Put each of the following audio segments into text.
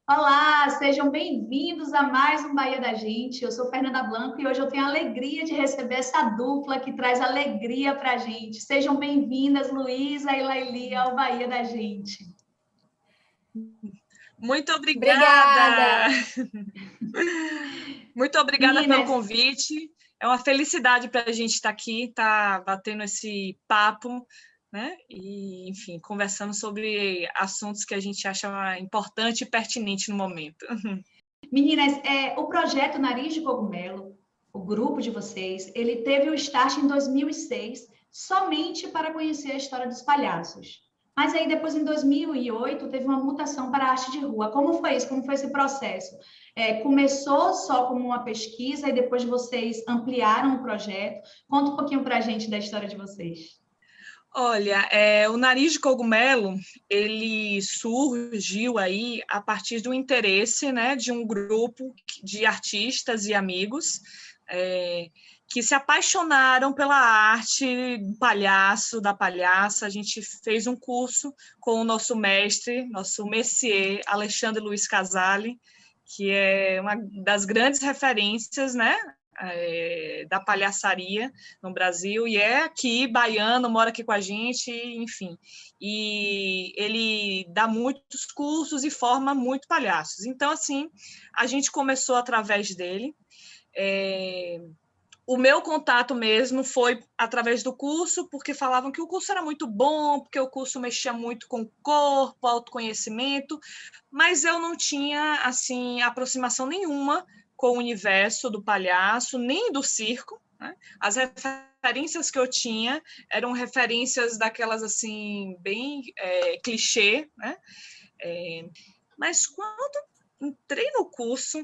Olá, sejam bem-vindos a mais um Bahia da Gente. Eu sou Fernanda Blanco e hoje eu tenho a alegria de receber essa dupla que traz alegria para a gente. Sejam bem-vindas, Luísa e Laili, ao Bahia da Gente. Muito obrigada! Obrigada! Muito obrigada pelo Meninas, convite. É uma felicidade para a gente estar aqui, estar batendo esse papo, né? E, enfim, conversando sobre assuntos que a gente acha importante e pertinente no momento. o projeto Nariz de Cogumelo, o grupo de vocês, ele teve o start em 2006, somente para conhecer a história dos palhaços. Mas aí depois, em 2008, teve uma mutação para a arte de rua. Como foi isso? Como foi esse processo? Começou só como uma pesquisa e depois vocês ampliaram o projeto. Conta um pouquinho para a gente da história de vocês. Olha, o Nariz de Cogumelo, ele surgiu aí a partir do interesse, né, de um grupo de artistas e amigos que se apaixonaram pela arte do palhaço, da palhaça. A gente fez um curso com o nosso mestre, nosso messier, Alexandre Luiz Casale, que é uma das grandes referências, né, da palhaçaria no Brasil, e é aqui, baiano, mora aqui com a gente, enfim. E ele dá muitos cursos e forma muito palhaços. Então, assim, a gente começou através dele. O meu contato mesmo foi através do curso, porque falavam que o curso era muito bom, porque o curso mexia muito com o corpo, autoconhecimento, mas eu não tinha assim aproximação nenhuma com o universo do palhaço, nem do circo, né? As referências que eu tinha eram referências daquelas assim bem clichê, né? Mas quando entrei no curso,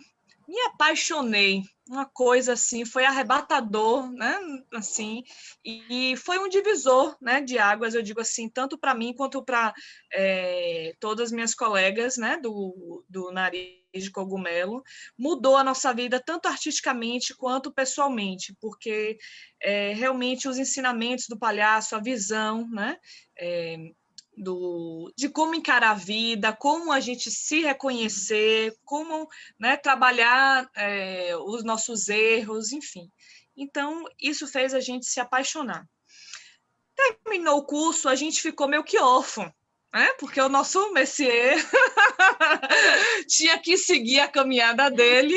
me apaixonei, uma coisa assim, foi arrebatador, né? Assim, e foi um divisor, né, de águas, eu digo assim, tanto para mim quanto para todas as minhas colegas, né, do Nariz de Cogumelo. Mudou a nossa vida tanto artisticamente quanto pessoalmente, porque realmente os ensinamentos do palhaço, a visão, né, de como encarar a vida, como a gente se reconhecer, como, né, trabalhar os nossos erros, enfim. Então, isso fez a gente se apaixonar. Terminou o curso, a gente ficou meio que órfão, né? Porque o nosso messier tinha que seguir a caminhada dele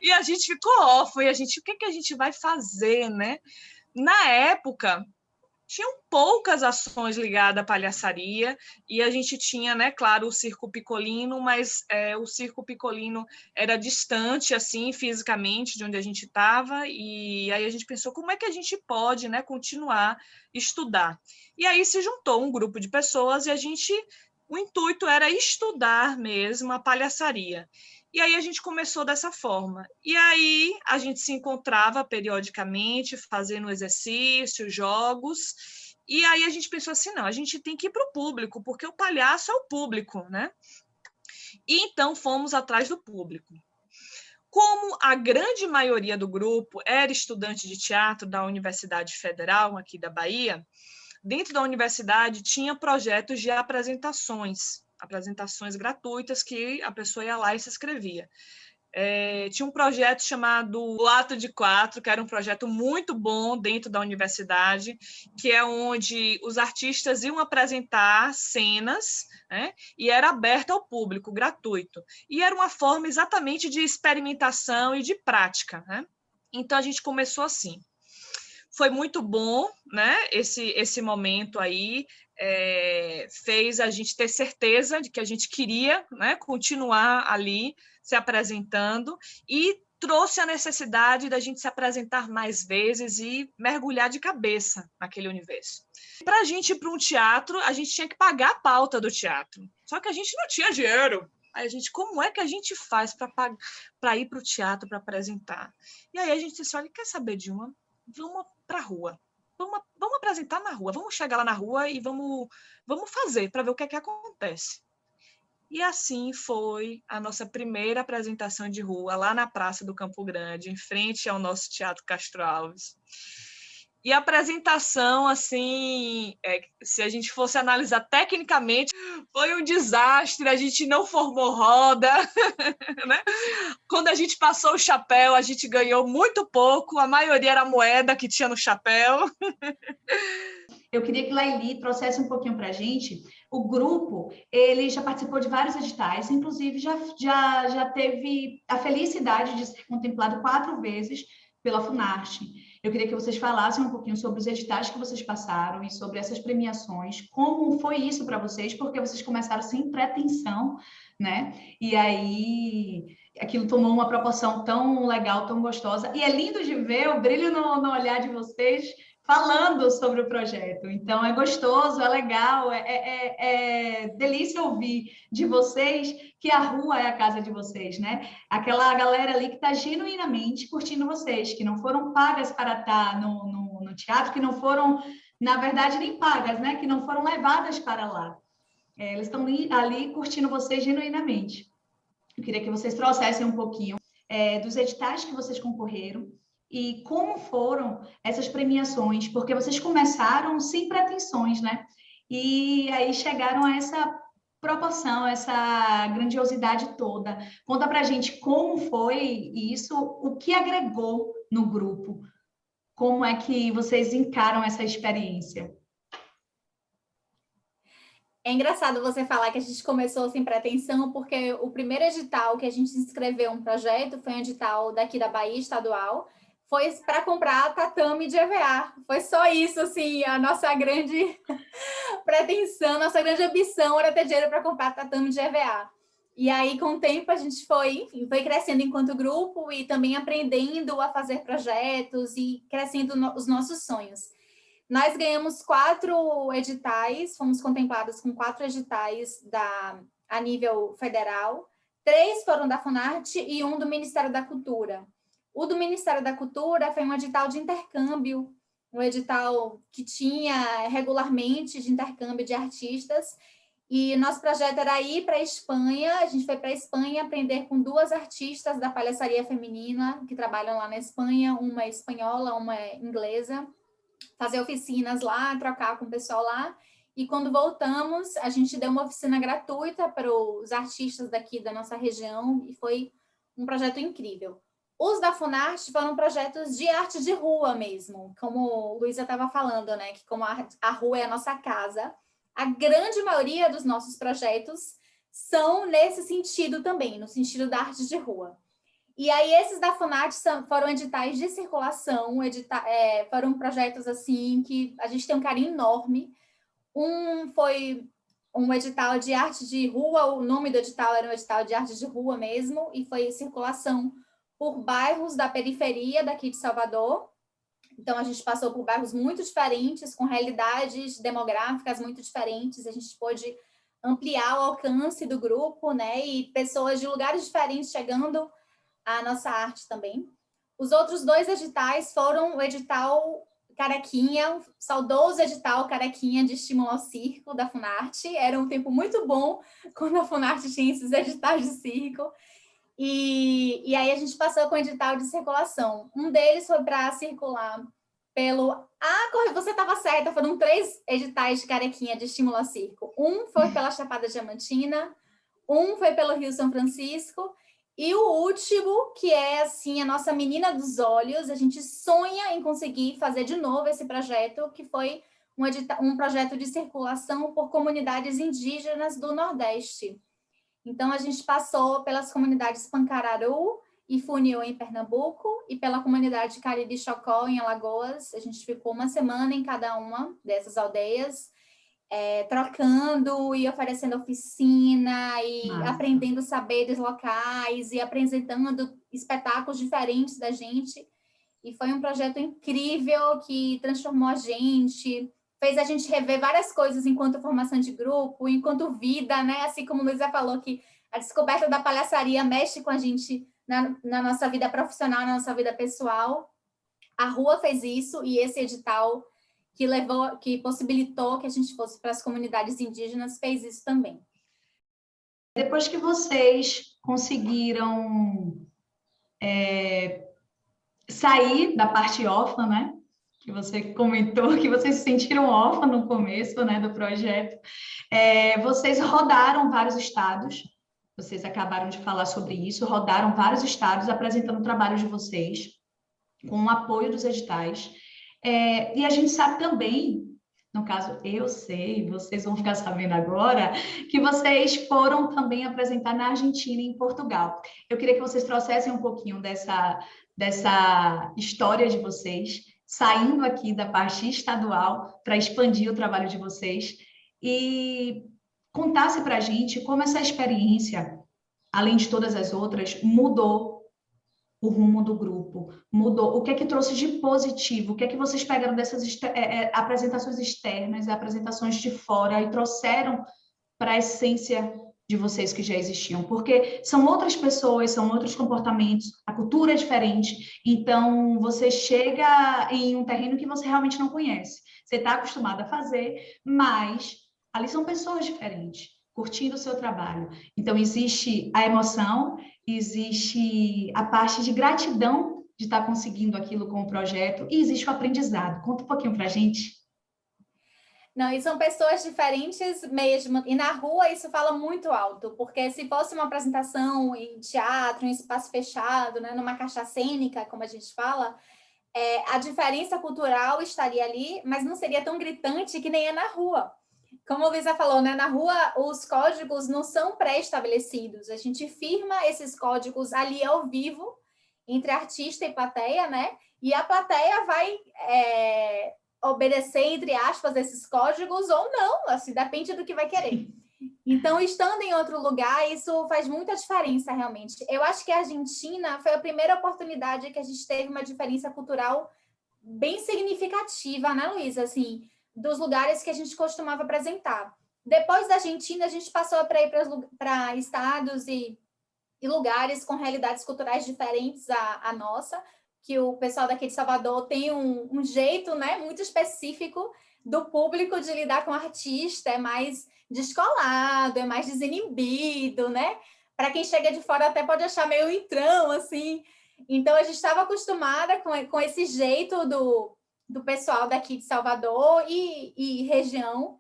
e a gente ficou órfão. E a gente, o que a gente vai fazer, né? Na época, tinham poucas ações ligadas à palhaçaria, e a gente tinha, né, claro, o Circo Piccolino, mas o Circo Piccolino era distante, assim, fisicamente, de onde a gente estava, e aí a gente pensou, como é que a gente pode, né, continuar a estudar? E aí se juntou um grupo de pessoas, o intuito era estudar mesmo a palhaçaria. E aí a gente começou dessa forma. E aí a gente se encontrava periodicamente, fazendo exercícios, jogos, e aí a gente pensou assim, não, a gente tem que ir para o público, porque o palhaço é o público, né? E então fomos atrás do público. Como a grande maioria do grupo era estudante de teatro da Universidade Federal, aqui da Bahia, dentro da universidade tinha projetos de apresentações gratuitas que a pessoa ia lá e se inscrevia. Tinha um projeto chamado O Ato de Quatro, que era um projeto muito bom dentro da universidade, que é onde os artistas iam apresentar cenas, né, e era aberto ao público, gratuito. E era uma forma exatamente de experimentação e de prática, né? Então, a gente começou assim. Foi muito bom, né? Esse momento aí fez a gente ter certeza de que a gente queria, né, continuar ali se apresentando, e trouxe a necessidade da gente se apresentar mais vezes e mergulhar de cabeça naquele universo. Para a gente ir para um teatro, a gente tinha que pagar a pauta do teatro. Só que a gente não tinha dinheiro. Aí a gente, como é que a gente faz para ir para o teatro, para apresentar? E aí a gente disse, olha, quer saber de uma? Vamos para a rua. Vamos apresentar na rua, vamos chegar lá na rua e vamos fazer para ver o que é que acontece. E assim foi a nossa primeira apresentação de rua, lá na Praça do Campo Grande, em frente ao nosso Teatro Castro Alves. E a apresentação, assim, se a gente fosse analisar tecnicamente, foi um desastre, a gente não formou roda, né? Quando a gente passou o chapéu, a gente ganhou muito pouco, a maioria era a moeda que tinha no chapéu. Eu queria que Laili trouxesse um pouquinho para a gente. O grupo, ele já participou de vários editais, inclusive já teve a felicidade de ser contemplado 4 vezes pela Funarte. Eu queria que vocês falassem um pouquinho sobre os editais que vocês passaram e sobre essas premiações, como foi isso para vocês, porque vocês começaram sem pretensão, né? E aí aquilo tomou uma proporção tão legal, tão gostosa. E é lindo de ver o brilho no olhar de vocês falando sobre o projeto. Então, é gostoso, é legal, é delícia ouvir de vocês que a rua é a casa de vocês, né? Aquela galera ali que está genuinamente curtindo vocês, que não foram pagas para estar no teatro, que não foram, na verdade, nem pagas, né? Que não foram levadas para lá. Eles estão ali curtindo vocês genuinamente. Eu queria que vocês trouxessem um pouquinho dos editais que vocês concorreram, e como foram essas premiações, porque vocês começaram sem pretensões, né? E aí chegaram a essa proporção, essa grandiosidade toda. Conta pra gente como foi isso, o que agregou no grupo, como é que vocês encaram essa experiência? É engraçado você falar que a gente começou sem pretensão, porque o primeiro edital que a gente inscreveu um projeto foi um edital daqui da Bahia, estadual, foi para comprar tatame de EVA. Foi só isso, assim, a nossa grande pretensão, nossa grande ambição era ter dinheiro para comprar tatame de EVA. E aí, com o tempo, a gente foi crescendo enquanto grupo e também aprendendo a fazer projetos e crescendo os nossos sonhos. Nós ganhamos 4 editais, fomos contemplados com 4 editais a nível federal. 3 foram da Funarte e 1 do Ministério da Cultura. O do Ministério da Cultura foi um edital de intercâmbio, um edital que tinha regularmente de intercâmbio de artistas. E nosso projeto era ir para a Espanha. A gente foi para a Espanha aprender com 2 artistas da palhaçaria feminina que trabalham lá na Espanha, uma é espanhola, uma é inglesa, fazer oficinas lá, trocar com o pessoal lá. E quando voltamos, a gente deu uma oficina gratuita para os artistas daqui da nossa região e foi um projeto incrível. Os da Funarte foram projetos de arte de rua mesmo, como Luísa estava falando, né? Que como a rua é a nossa casa, a grande maioria dos nossos projetos são nesse sentido também, no sentido da arte de rua. E aí, esses da Funarte foram editais de circulação, foram projetos assim que a gente tem um carinho enorme. Um foi um edital de arte de rua, o nome do edital era um edital de arte de rua mesmo, e foi circulação por bairros da periferia daqui de Salvador. Então, a gente passou por bairros muito diferentes, com realidades demográficas muito diferentes, a gente pôde ampliar o alcance do grupo, né? E pessoas de lugares diferentes chegando a nossa arte também. Os outros 2 editais foram o edital Carequinha, o saudoso edital Carequinha de estímulo ao circo da Funarte. Era um tempo muito bom quando a Funarte tinha esses editais de circo. E aí a gente passou com o edital de circulação. Um deles foi para circular pelo... você estava certa, foram 3 editais de Carequinha de estímulo ao circo. Um foi pela Chapada Diamantina, um foi pelo Rio São Francisco, e o último, que é assim a nossa menina dos olhos, a gente sonha em conseguir fazer de novo esse projeto, que foi um projeto de circulação por comunidades indígenas do Nordeste. Então, a gente passou pelas comunidades Pancararu e Funiô, em Pernambuco, e pela comunidade Cariri Chocó, em Alagoas. A gente ficou uma semana em cada uma dessas aldeias, trocando e oferecendo oficina e aprendendo saberes locais e apresentando espetáculos diferentes da gente. E foi um projeto incrível que transformou a gente, fez a gente rever várias coisas enquanto formação de grupo, enquanto vida, né? Assim como a Luísa falou, que a descoberta da palhaçaria mexe com a gente na nossa vida profissional, na nossa vida pessoal. A rua fez isso, e esse edital que possibilitou que a gente fosse para as comunidades indígenas fez isso também. Depois que vocês conseguiram sair da parte órfã, né? que você comentou, que vocês se sentiram órfãos no começo, né, do projeto. Vocês rodaram vários estados, vocês acabaram de falar sobre isso, rodaram vários estados apresentando o trabalho de vocês, com o apoio dos editais. E a gente sabe também, no caso, eu sei, vocês vão ficar sabendo agora, que vocês foram também apresentar na Argentina e em Portugal. Eu queria que vocês trouxessem um pouquinho dessa história de vocês, saindo aqui da parte estadual para expandir o trabalho de vocês e contasse para a gente como essa experiência, além de todas as outras, mudou o rumo do grupo, mudou. O que é que trouxe de positivo? O que é que vocês pegaram dessas apresentações externas, apresentações de fora e trouxeram para a essência de vocês que já existiam? Porque são outras pessoas, são outros comportamentos, a cultura é diferente, então você chega em um terreno que você realmente não conhece. Você está acostumado a fazer, mas ali são pessoas diferentes, curtindo o seu trabalho. Então, existe a emoção, existe a parte de gratidão de estar conseguindo aquilo com o projeto e existe o aprendizado. Conta um pouquinho para a gente. Não, e são pessoas diferentes mesmo. E na rua isso fala muito alto, porque se fosse uma apresentação em teatro, em espaço fechado, né, numa caixa cênica, como a gente fala, a diferença cultural estaria ali, mas não seria tão gritante que nem é na rua. Como a Luísa falou, né, na rua os códigos não são pré-estabelecidos. A gente firma esses códigos ali ao vivo, entre artista e plateia, né? E a plateia vai obedecer, entre aspas, esses códigos ou não, assim, depende do que vai querer. Então, estando em outro lugar, isso faz muita diferença, realmente. Eu acho que a Argentina foi a primeira oportunidade que a gente teve uma diferença cultural bem significativa, né, Luísa? Assim, dos lugares que a gente costumava apresentar. Depois da Argentina, a gente passou para ir para estados e lugares com realidades culturais diferentes à nossa, que o pessoal daqui de Salvador tem um jeito, né, muito específico do público de lidar com o artista, é mais descolado, é mais desinibido, né? Para quem chega de fora até pode achar meio entrão, assim. Então, a gente estava acostumada com esse jeito do pessoal daqui de Salvador e região.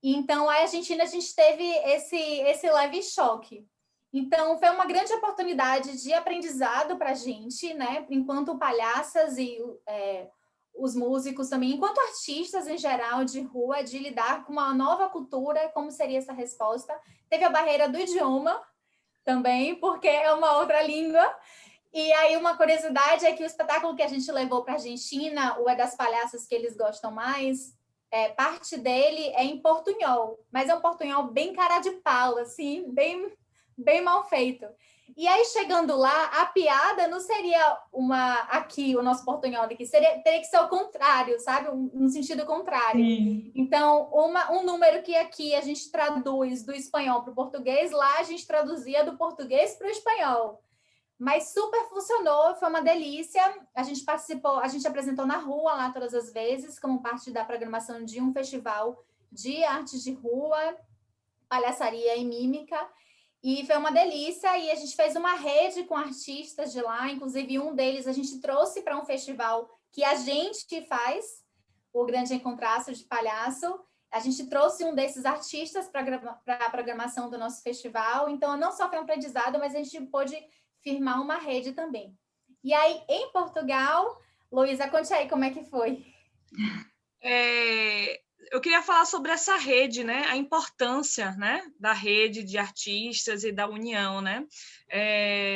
Então, a Argentina, a gente teve esse leve choque. Então, foi uma grande oportunidade de aprendizado para a gente, né? Enquanto palhaças e os músicos também, enquanto artistas em geral de rua, de lidar com uma nova cultura, como seria essa resposta. Teve a barreira do idioma também, porque é uma outra língua. E aí, uma curiosidade é que o espetáculo que a gente levou para a Argentina, o É das Palhaças que eles gostam mais, parte dele é em portunhol, mas é um portunhol bem cara de pau, assim, bem mal feito. E aí, chegando lá, a piada não seria aqui, o nosso portunhol daqui, teria que ser o contrário, sabe? No sentido contrário. Sim. Então, um número que aqui a gente traduz do espanhol para o português, lá a gente traduzia do português para o espanhol. Mas super funcionou, foi uma delícia. A gente participou, a gente apresentou na rua lá todas as vezes, como parte da programação de um festival de artes de rua, palhaçaria e mímica. E foi uma delícia, e a gente fez uma rede com artistas de lá, inclusive um deles a gente trouxe para um festival que a gente faz, o Grande Encontraço de Palhaço. A gente trouxe um desses artistas para a programação do nosso festival, então não só foi um aprendizado, mas a gente pôde firmar uma rede também. E aí, em Portugal, Luísa, conte aí como é que foi. Eu queria falar sobre essa rede, né? A importância, né, da rede de artistas e da união, né?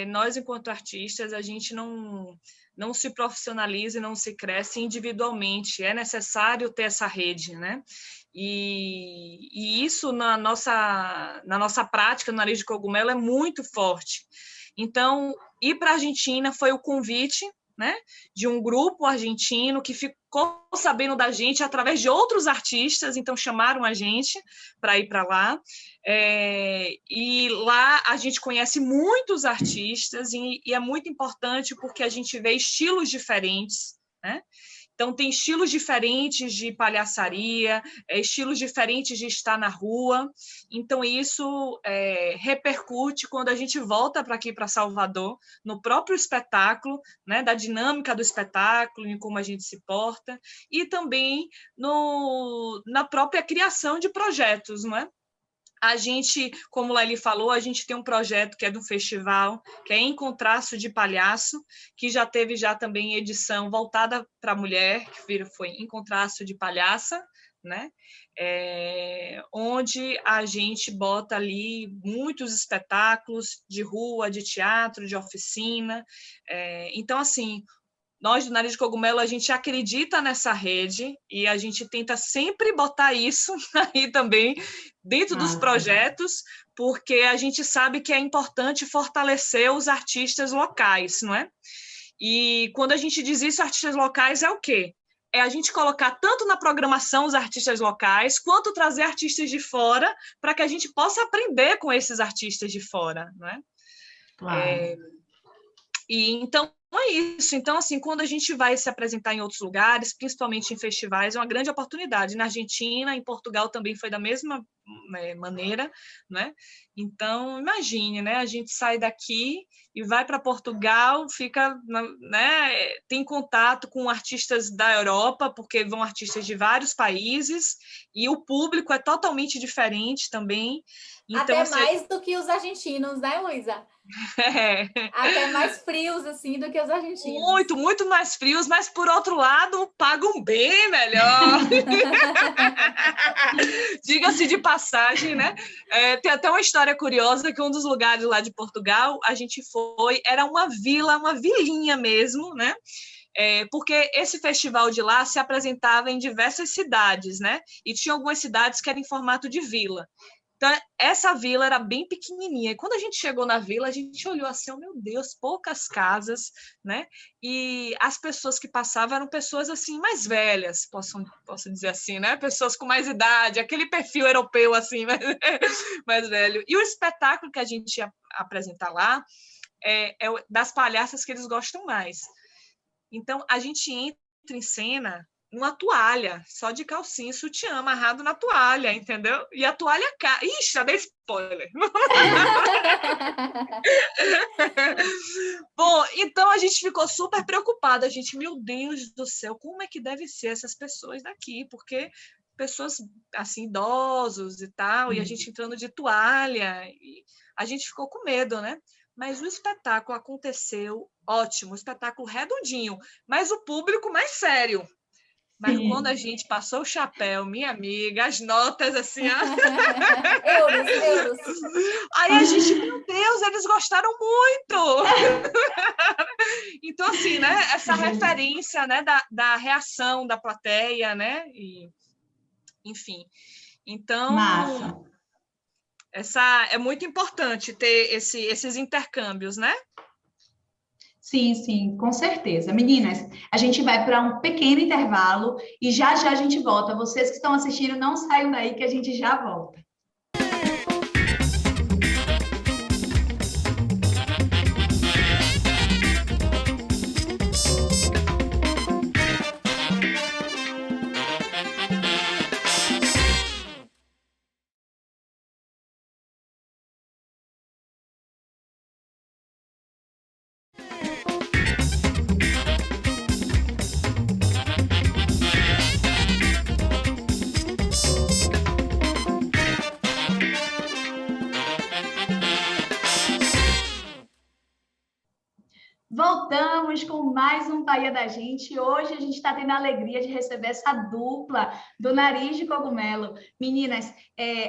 Nós, enquanto artistas, a gente não se profissionaliza e não se cresce individualmente. É necessário ter essa rede, né? E isso na nossa prática no Nariz de Cogumelo é muito forte. Então, ir para a Argentina foi o convite, né, de um grupo argentino que ficou sabendo da gente através de outros artistas, então chamaram a gente para ir para lá. E lá a gente conhece muitos artistas e é muito importante porque a gente vê estilos diferentes, né? Então, tem estilos diferentes de palhaçaria, estilos diferentes de estar na rua. Então, isso repercute quando a gente volta para aqui, para Salvador, no próprio espetáculo, né, da dinâmica do espetáculo, em como a gente se porta, e também na própria criação de projetos, não é? A gente, como Laili falou, a gente tem um projeto que é do festival, que é Em Contrasto de Palhaço, que já teve também edição voltada para a mulher, que foi Em Contrasto de Palhaça, né? Onde a gente bota ali muitos espetáculos de rua, de teatro, de oficina. Então, assim, nós do Nariz de Cogumelo, a gente acredita nessa rede e a gente tenta sempre botar isso aí também dentro dos projetos, porque a gente sabe que é importante fortalecer os artistas locais, não é? E quando a gente diz isso, artistas locais é o quê? É a gente colocar tanto na programação os artistas locais, quanto trazer artistas de fora, para que a gente possa aprender com esses artistas de fora, não é? Claro. E então é isso. Então, assim, quando a gente vai se apresentar em outros lugares, principalmente em festivais, é uma grande oportunidade. Na Argentina, em Portugal também foi da mesma maneira, né? Então, imagine, né? A gente sai daqui e vai para Portugal, fica, né? Tem contato com artistas da Europa, porque vão artistas de vários países, e o público é totalmente diferente também. Então, até mais do que os argentinos, né, Luísa? Até mais frios, assim, do que os argentinos. Muito, muito mais frios, mas, por outro lado, pagam bem melhor. Diga-se de passagem, né? Tem até uma história curiosa, que um dos lugares lá de Portugal, a gente foi, era uma vila, uma vilinha mesmo, né? Porque esse festival de lá se apresentava em diversas cidades, né? E tinha algumas cidades que eram em formato de vila. Então, essa vila era bem pequenininha. E quando a gente chegou na vila, a gente olhou assim, oh, meu Deus, poucas casas, né? E as pessoas que passavam eram pessoas assim mais velhas, posso dizer assim, né? Pessoas com mais idade, aquele perfil europeu assim, mais velho. E o espetáculo que a gente ia apresentar lá é das palhaças que eles gostam mais. Então, a gente entra em cena numa toalha, só de calcinha e sutiã, amarrado na toalha, entendeu? E a toalha cai. Ixi, já dei spoiler. Bom, então a gente ficou super preocupada. A gente, meu Deus do céu, como é que deve ser essas pessoas daqui? Porque pessoas, assim, idosos e tal, e a gente entrando de toalha, e a gente ficou com medo, né? Mas o espetáculo aconteceu ótimo, o espetáculo redondinho, mas o público mais sério. Mas quando a gente passou o chapéu, minha amiga, as notas assim... euros. Aí a gente, meu Deus, eles gostaram muito! Então, assim, né? Essa referência, né, da reação da plateia, né? E, enfim. Então... Massa. É muito importante ter esses intercâmbios, né? Sim, com certeza. Meninas, a gente vai para um pequeno intervalo e já a gente volta. Vocês que estão assistindo, não saiam daí que a gente já volta. Voltamos com mais um Bahia da Gente. Hoje a gente está tendo a alegria de receber essa dupla do Nariz de Cogumelo. Meninas,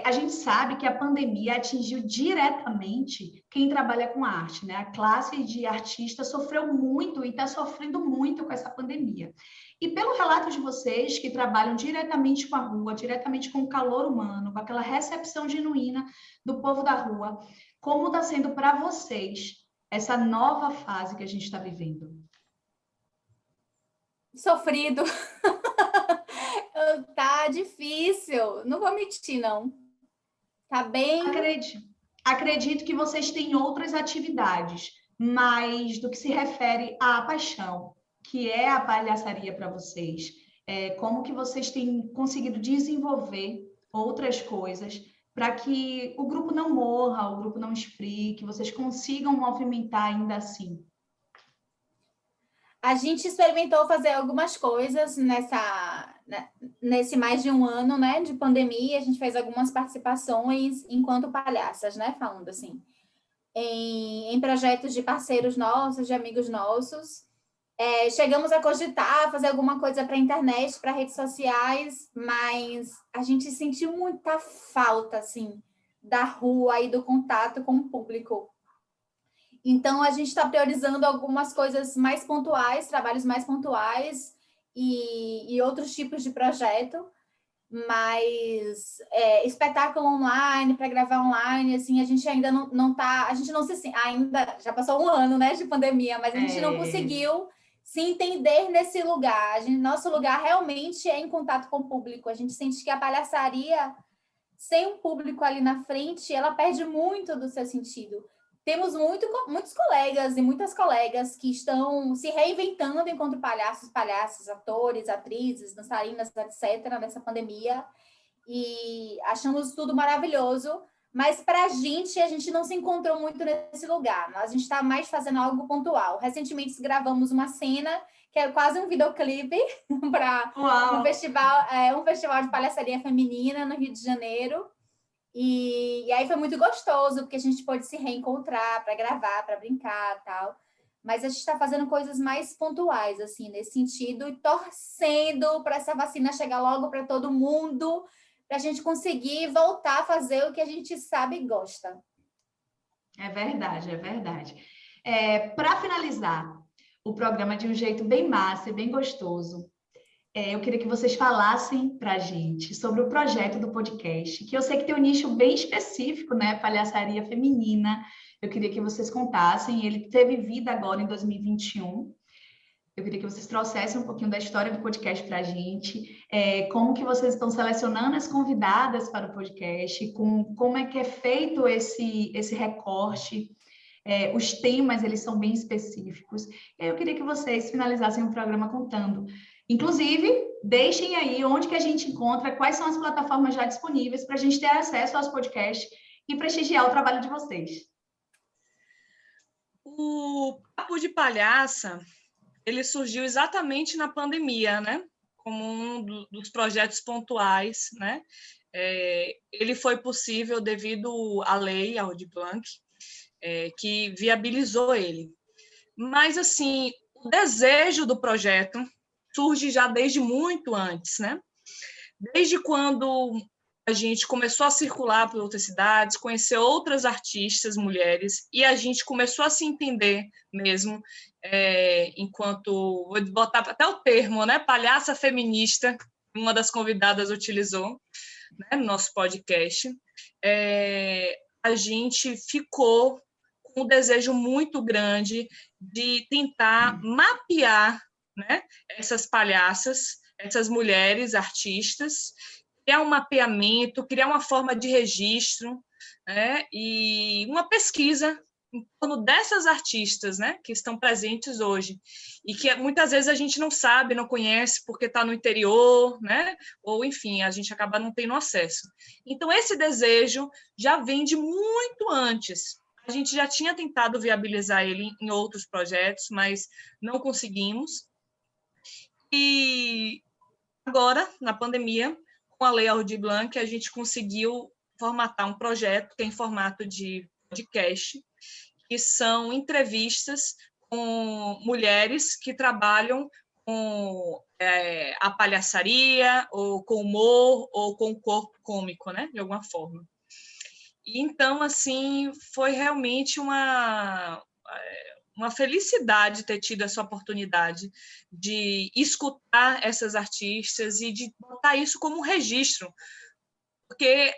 a gente sabe que a pandemia atingiu diretamente quem trabalha com arte, né? A classe de artistas sofreu muito e está sofrendo muito com essa pandemia. E pelo relato de vocês, que trabalham diretamente com a rua, diretamente com o calor humano, com aquela recepção genuína do povo da rua, como está sendo para vocês essa nova fase que a gente está vivendo? Sofrido. Tá difícil. Não vou mentir, não. Tá bem... Acredito que vocês têm outras atividades, mas do que se refere à paixão, que é a palhaçaria para vocês? Como que vocês têm conseguido desenvolver outras coisas para que o grupo não morra, o grupo não esfrie, que vocês consigam movimentar ainda assim? A gente experimentou fazer algumas coisas nesse mais de um ano, né, de pandemia. A gente fez algumas participações enquanto palhaças, né, falando assim, em projetos de parceiros nossos, de amigos nossos. Chegamos a cogitar fazer alguma coisa para a internet, para redes sociais, mas a gente sentiu muita falta, assim, da rua e do contato com o público. Então, a gente está priorizando algumas coisas mais pontuais, trabalhos mais pontuais e outros tipos de projeto, mas espetáculo online, para gravar online, assim, a gente ainda não tá, a gente não se, ainda, já passou um ano, né, de pandemia, mas a gente não conseguiu se entender nesse lugar. Nosso lugar realmente é em contato com o público. A gente sente que a palhaçaria, sem um público ali na frente, ela perde muito do seu sentido. Temos muitos colegas e muitas colegas que estão se reinventando enquanto palhaços, palhaças, atores, atrizes, dançarinas, etc., nessa pandemia, e achamos tudo maravilhoso, mas para a gente não se encontrou muito nesse lugar. A gente está mais fazendo algo pontual. Recentemente gravamos uma cena que é quase um videoclipe para um festival de palhaçaria feminina no Rio de Janeiro. E aí foi muito gostoso, porque a gente pôde se reencontrar para gravar, para brincar e tal. Mas a gente está fazendo coisas mais pontuais, assim, nesse sentido, e torcendo para essa vacina chegar logo para todo mundo, para a gente conseguir voltar a fazer o que a gente sabe e gosta. É verdade, é verdade. Para finalizar o programa de um jeito bem massa e bem gostoso, eu queria que vocês falassem para a gente sobre o projeto do podcast, que eu sei que tem um nicho bem específico, né? Palhaçaria feminina. Eu queria que vocês contassem. Ele teve vida agora em 2021. Eu queria que vocês trouxessem um pouquinho da história do podcast para a gente, como que vocês estão selecionando as convidadas para o podcast, como é que é feito esse recorte. Os temas, eles são bem específicos. Eu queria que vocês finalizassem o programa contando. Inclusive, deixem aí onde que a gente encontra, quais são as plataformas já disponíveis para a gente ter acesso aos podcasts e prestigiar o trabalho de vocês. O Papo de Palhaça, ele surgiu exatamente na pandemia, né? Como um dos projetos pontuais, né? Ele foi possível devido à lei, ao Aldir Blanc, que viabilizou ele. Mas, assim, o desejo do projeto surge já desde muito antes, né? Desde quando a gente começou a circular por outras cidades, conhecer outras artistas mulheres, e a gente começou a se entender mesmo, enquanto, vou botar até o termo, né? Palhaça feminista, uma das convidadas utilizou, né, no nosso podcast. A gente ficou com um desejo muito grande de tentar mapear, né, essas palhaças, essas mulheres artistas, criar um mapeamento, criar uma forma de registro, né, e uma pesquisa em torno dessas artistas, né, que estão presentes hoje e que muitas vezes a gente não sabe, não conhece porque está no interior, né, ou enfim, a gente acaba não tendo acesso. Então, esse desejo já vem de muito antes. A gente já tinha tentado viabilizar ele em outros projetos, mas não conseguimos. E agora, na pandemia, com a Lei Aldir Blanc, a gente conseguiu formatar um projeto que é em formato de podcast, que são entrevistas com mulheres que trabalham com a palhaçaria, ou com humor, ou com o corpo cômico, né, de alguma forma. E, então, assim, foi realmente uma felicidade ter tido essa oportunidade de escutar essas artistas e de botar isso como um registro. Porque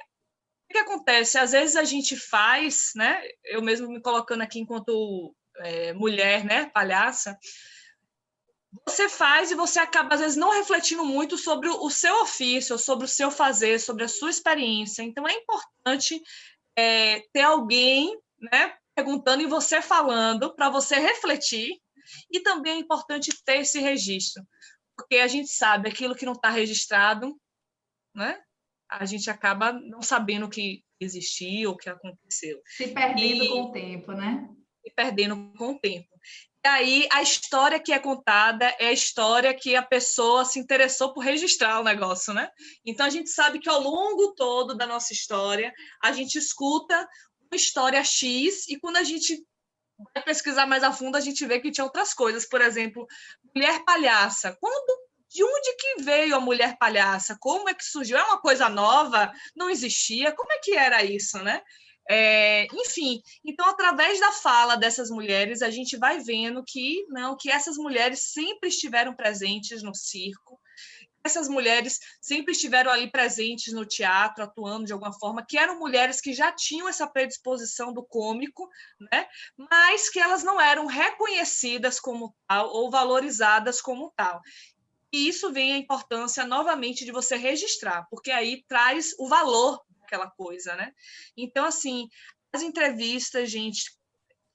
o que acontece? Às vezes a gente faz, né? Eu mesmo me colocando aqui enquanto mulher, né, palhaça, você faz e você acaba, às vezes, não refletindo muito sobre o seu ofício, sobre o seu fazer, sobre a sua experiência. Então, é importante ter alguém, né, perguntando e você falando, para você refletir, E também é importante ter esse registro, porque a gente sabe aquilo que não está registrado, né? A gente acaba não sabendo o que existiu, o que aconteceu. Se perdendo com o tempo, né? Se perdendo com o tempo. E aí, a história que é contada é a história que a pessoa se interessou por registrar o negócio, né? Então, a gente sabe que ao longo todo da nossa história, a gente escuta uma história X, e quando a gente vai pesquisar mais a fundo, a gente vê que tinha outras coisas. Por exemplo, mulher palhaça. De onde que veio a mulher palhaça? Como é que surgiu? É uma coisa nova? Não existia? Como é que era isso, né? Enfim, então, através da fala dessas mulheres, a gente vai vendo que essas mulheres sempre estiveram presentes no circo, essas mulheres sempre estiveram ali presentes no teatro, atuando de alguma forma, que eram mulheres que já tinham essa predisposição do cômico, né? Mas que elas não eram reconhecidas como tal ou valorizadas como tal. E isso vem a importância, novamente, de você registrar, porque aí traz o valor daquela coisa, né? Então, assim, as entrevistas, gente,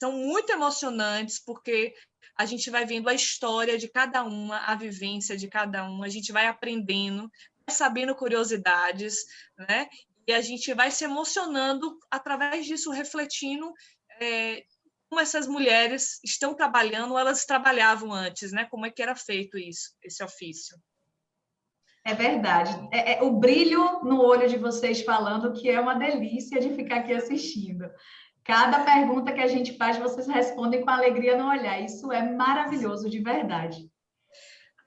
são muito emocionantes, porque a gente vai vendo a história de cada uma, a vivência de cada uma, a gente vai aprendendo, vai sabendo curiosidades, né? E a gente vai se emocionando através disso, refletindo como essas mulheres estão trabalhando, elas trabalhavam antes, né? Como é que era feito isso, esse ofício. É verdade. O brilho no olho de vocês falando que é uma delícia de ficar aqui assistindo. Cada pergunta que a gente faz, vocês respondem com alegria no olhar. Isso é maravilhoso, de verdade.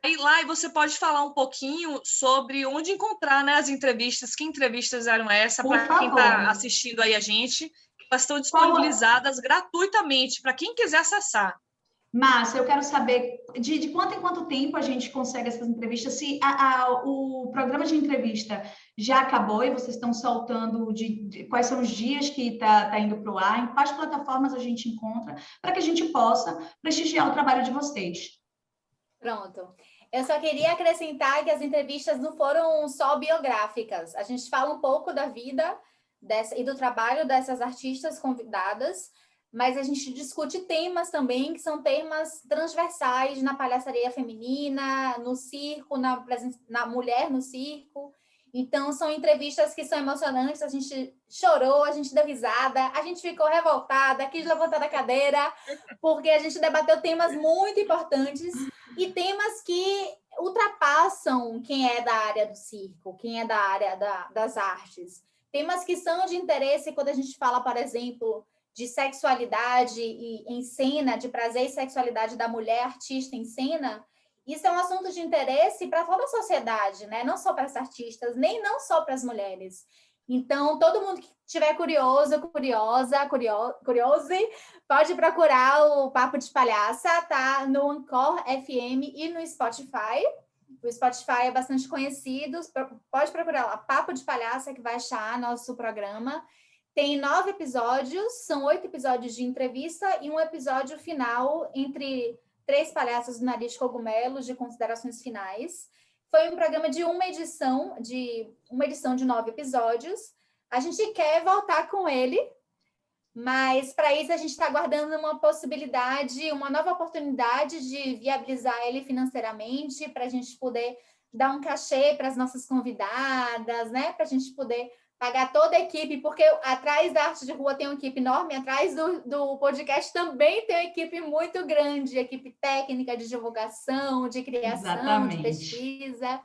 Aí lá você pode falar um pouquinho sobre onde encontrar, né, as entrevistas, que entrevistas eram essas, para quem está assistindo aí a gente. Elas estão disponibilizadas gratuitamente para quem quiser acessar. Márcia, eu quero saber de quanto em quanto tempo a gente consegue essas entrevistas, se o programa de entrevista já acabou e vocês estão soltando quais são os dias que está indo para o ar, em quais plataformas a gente encontra, para que a gente possa prestigiar o trabalho de vocês. Pronto. Eu só queria acrescentar que as entrevistas não foram só biográficas. A gente fala um pouco da vida e do trabalho dessas artistas convidadas, mas a gente discute temas também que são temas transversais na palhaçaria feminina, no circo, na mulher no circo. Então, são entrevistas que são emocionantes, a gente chorou, a gente deu risada, a gente ficou revoltada, quis levantar da cadeira, porque a gente debateu temas muito importantes e temas que ultrapassam quem é da área do circo, quem é da área das artes. Temas que são de interesse quando a gente fala, por exemplo, de sexualidade em cena, de prazer e sexualidade da mulher artista em cena. Isso é um assunto de interesse para toda a sociedade, né? Não só para as artistas, nem não só para as mulheres. Então, todo mundo que estiver curioso, pode procurar o Papo de Palhaça, tá? No Anchor FM e no Spotify. O Spotify é bastante conhecido, pode procurar lá, Papo de Palhaça, que vai achar nosso programa. Tem 9 episódios, são 8 episódios de entrevista e um episódio final entre 3 palhaços do Nariz de Cogumelos, de considerações finais. Foi um programa de uma edição de 9 episódios. A gente quer voltar com ele, mas para isso a gente está aguardando uma possibilidade, uma nova oportunidade de viabilizar ele financeiramente, para a gente poder dar um cachê para as nossas convidadas, né? Para a gente poder pagar toda a equipe, porque atrás da Arte de Rua tem uma equipe enorme, atrás do podcast também tem uma equipe muito grande, equipe técnica de divulgação, de criação, Exatamente. de pesquisa.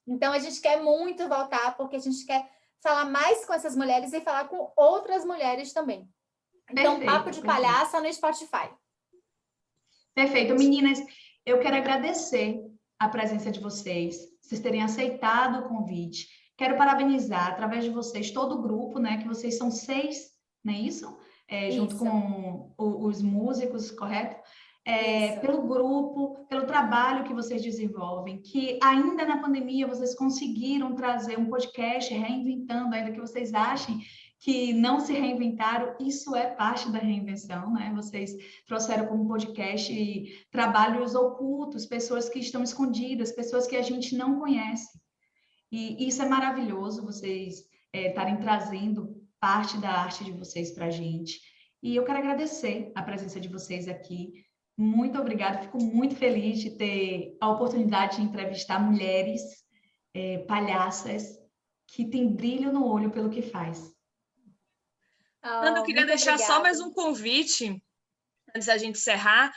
Então, a gente quer muito voltar, porque a gente quer falar mais com essas mulheres e falar com outras mulheres também. Então, perfeito, Papo de Palhaça no Spotify. Perfeito. Meninas, eu quero agradecer a presença de vocês terem aceitado o convite. Quero parabenizar, através de vocês, todo o grupo, né? Que vocês são 6, não é isso? Junto com os músicos, correto? Pelo grupo, pelo trabalho que vocês desenvolvem, que ainda na pandemia vocês conseguiram trazer um podcast reinventando, ainda que vocês achem que não se reinventaram, isso é parte da reinvenção, né? Vocês trouxeram como podcast trabalhos ocultos, pessoas que estão escondidas, pessoas que a gente não conhece. E isso é maravilhoso, vocês estarem trazendo parte da arte de vocês para a gente. E eu quero agradecer a presença de vocês aqui. Muito obrigada, fico muito feliz de ter a oportunidade de entrevistar mulheres palhaças que têm brilho no olho pelo que faz. Nanda, eu queria deixar obrigada. só mais um convite, antes da gente encerrar,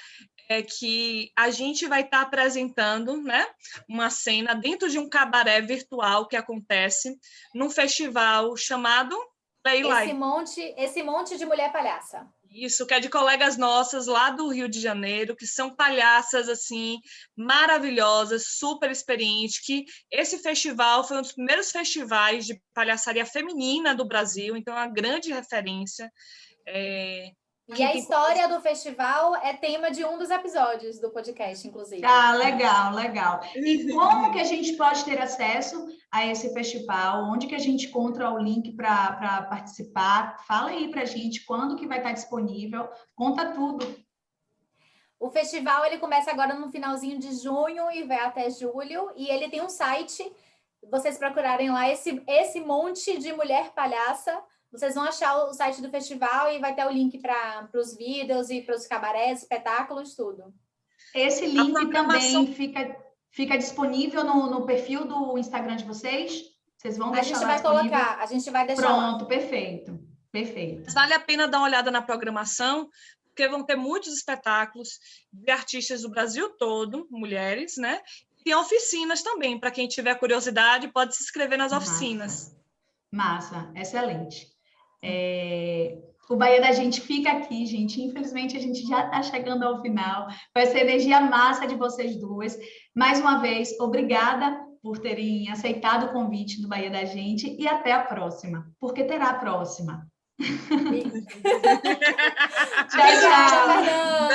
que a gente vai estar apresentando, né, uma cena dentro de um cabaré virtual que acontece num festival chamado Playlight. Esse monte de mulher palhaça. Isso, que é de colegas nossas lá do Rio de Janeiro, que são palhaças, assim, maravilhosas, super experientes, que esse festival foi um dos primeiros festivais de palhaçaria feminina do Brasil, então é uma grande referência. E a história do festival é tema de um dos episódios do podcast, inclusive. Ah, legal, legal. E como que a gente pode ter acesso a esse festival? Onde que a gente encontra o link para participar? Fala aí para a gente quando que vai estar disponível. Conta tudo. O festival ele começa agora no finalzinho de junho e vai até julho. E ele tem um site. Vocês procurarem lá esse monte de mulher palhaça. Vocês vão achar o site do festival e vai ter o link para os vídeos e para os cabarés, espetáculos, tudo. Esse link também fica disponível no perfil do Instagram de vocês? Vocês vão deixar lá disponível? A gente vai deixar Pronto, lá. Perfeito. Vale a pena dar uma olhada na programação, porque vão ter muitos espetáculos de artistas do Brasil todo, mulheres, né? E tem oficinas também, para quem tiver curiosidade, pode se inscrever nas oficinas. Massa, excelente. O Bahia da Gente fica aqui, gente. Infelizmente, a gente já está chegando ao final. Com essa energia massa de vocês duas. Mais uma vez, obrigada por terem aceitado o convite do Bahia da Gente e até a próxima, porque terá a próxima. Tchau, tchau.